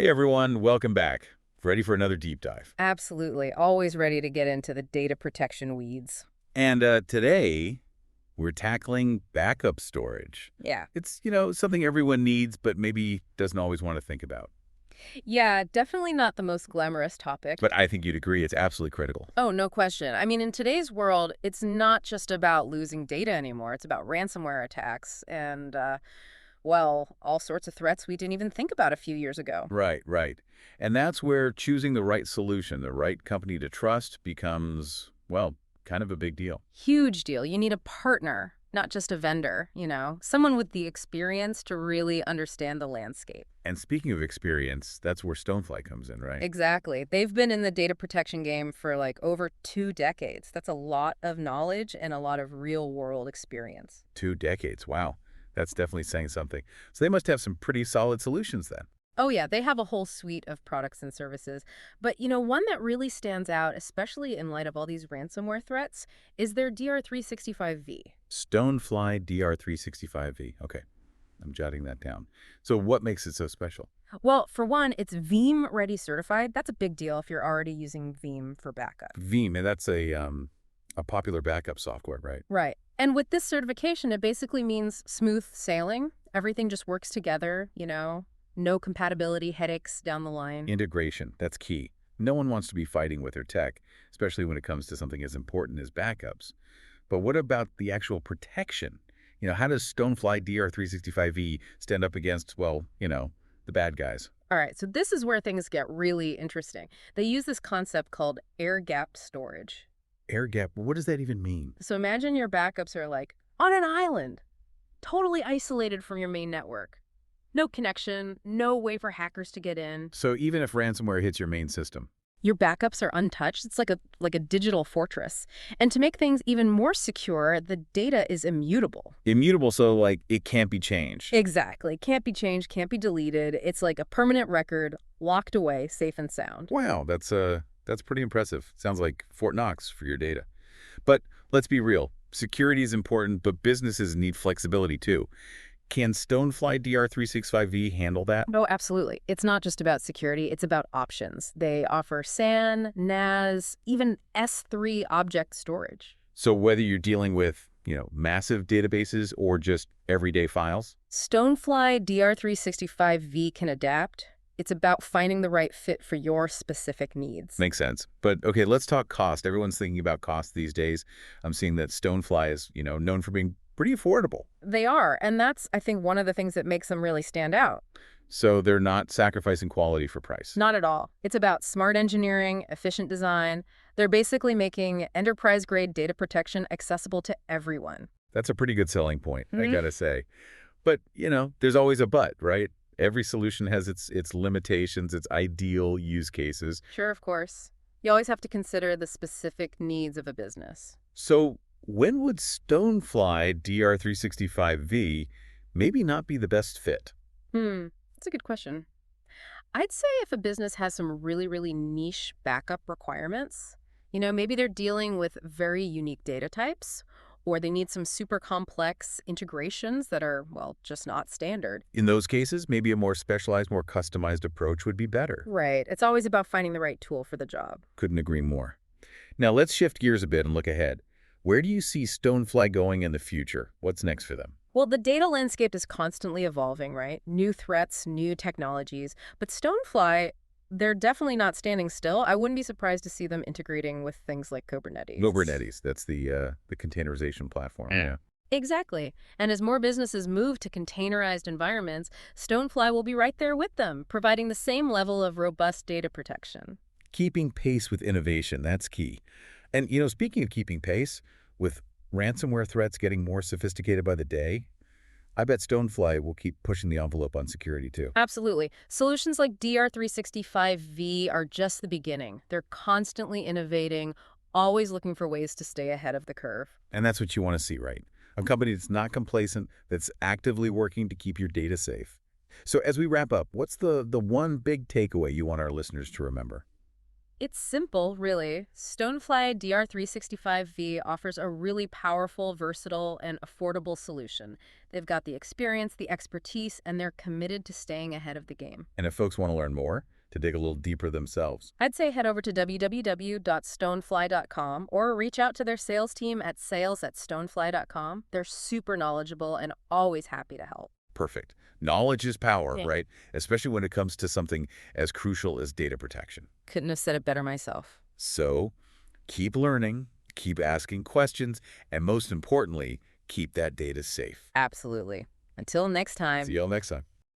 Hey everyone, welcome back. Ready for another deep dive. Absolutely. Always ready to get into the data protection weeds. And today, we're tackling backup storage. Yeah. It's something everyone needs, but maybe doesn't always want to think about. Yeah, definitely not the most glamorous topic. But I think you'd agree it's absolutely critical. Oh, no question. I mean, in today's world, it's not just about losing data anymore. It's about ransomware attacks and, well, all sorts of threats we didn't even think about a few years ago. Right, right. And that's where choosing the right solution, the right company to trust becomes, well, kind of a big deal. Huge deal. You need a partner, not just a vendor, someone with the experience to really understand the landscape. And speaking of experience, that's where StoneFly comes in, right? Exactly. They've been in the data protection game for like over 2 decades. That's a lot of knowledge and a lot of real world experience. 2 decades, wow. That's definitely saying something. So they must have some pretty solid solutions then. Oh, yeah, they have a whole suite of products and services. But one that really stands out, especially in light of all these ransomware threats, is their DR365V. StoneFly DR365V. Okay, I'm jotting that down. So what makes it so special? Well, for one, it's Veeam ready certified. That's a big deal if you're already using Veeam for backup. Veeam, and that's a popular backup software, right? Right. And with this certification, it basically means smooth sailing. Everything just works together, no compatibility headaches down the line. Integration, that's key. No one wants to be fighting with their tech, especially when it comes to something as important as backups. But what about the actual protection? How does StoneFly DR365V stand up against, well, the bad guys? All right, so this is where things get really interesting. They use this concept called air gap storage. Air gap, what does that even mean? So imagine your backups are like on an island, totally isolated from your main network. No connection, no way for hackers to get in. So even if ransomware hits your main system, Your backups are untouched. It's like a digital fortress. And to make things even more secure, the data is immutable. immutable, so like it can't be changed. Exactly. Can't be changed, can't be deleted. It's like a permanent record, locked away, safe and sound. Wow, that's pretty impressive. Sounds like Fort Knox for your data. But let's be real. Security is important, but businesses need flexibility too. Can StoneFly DR365V handle that? No, absolutely. It's not just about security, it's about options. They offer SAN, NAS, even S3 object storage. So whether you're dealing with, massive databases or just everyday files? StoneFly DR365V can adapt. It's about finding the right fit for your specific needs. Makes sense. But okay, let's talk cost. Everyone's thinking about cost these days. I'm seeing that StoneFly is, known for being pretty affordable. They are, and that's, I think, one of the things that makes them really stand out. So they're not sacrificing quality for price. Not at all. It's about smart engineering, efficient design. They're basically making enterprise-grade data protection accessible to everyone. That's a pretty good selling point, I Mhm. gotta say. But, there's always a but, right? Every solution has its limitations, its ideal use cases. Sure, of course. You always have to consider the specific needs of a business. So when would StoneFly DR365V maybe not be the best fit? That's a good question. I'd say if a business has some really, really niche backup requirements, maybe they're dealing with very unique data types, or they need some super complex integrations that are, well, just not standard. In those cases, maybe a more specialized, more customized approach would be better. Right. It's always about finding the right tool for the job. Couldn't agree more. Now let's shift gears a bit and look ahead. Where do you see StoneFly going in the future? What's next for them? Well, the data landscape is constantly evolving, right? New threats, new technologies. But StoneFly, they're definitely not standing still. I wouldn't be surprised to see them integrating with things like Kubernetes. Kubernetes, that's the containerization platform. Yeah. Exactly. And as more businesses move to containerized environments, StoneFly will be right there with them, providing the same level of robust data protection. Keeping pace with innovation, that's key. And, speaking of keeping pace, with ransomware threats getting more sophisticated by the day, I bet StoneFly will keep pushing the envelope on security too. Absolutely. Solutions like DR365V are just the beginning. They're constantly innovating, always looking for ways to stay ahead of the curve. And that's what you want to see, right? A company that's not complacent, that's actively working to keep your data safe. So as we wrap up, what's the one big takeaway you want our listeners to remember? It's simple, really. StoneFly DR365V offers a really powerful, versatile, and affordable solution. They've got the experience, the expertise, and they're committed to staying ahead of the game. And if folks want to learn more, to dig a little deeper themselves, I'd say head over to www.stonefly.com or reach out to their sales team at sales@stonefly.com. They're super knowledgeable and always happy to help. perfect. Knowledge is power, Yeah. right? Especially when it comes to something as crucial as data protection. Couldn't have said it better myself. So keep learning, keep asking questions, and most importantly, keep that data safe. Absolutely. Until next See time. y'all next time.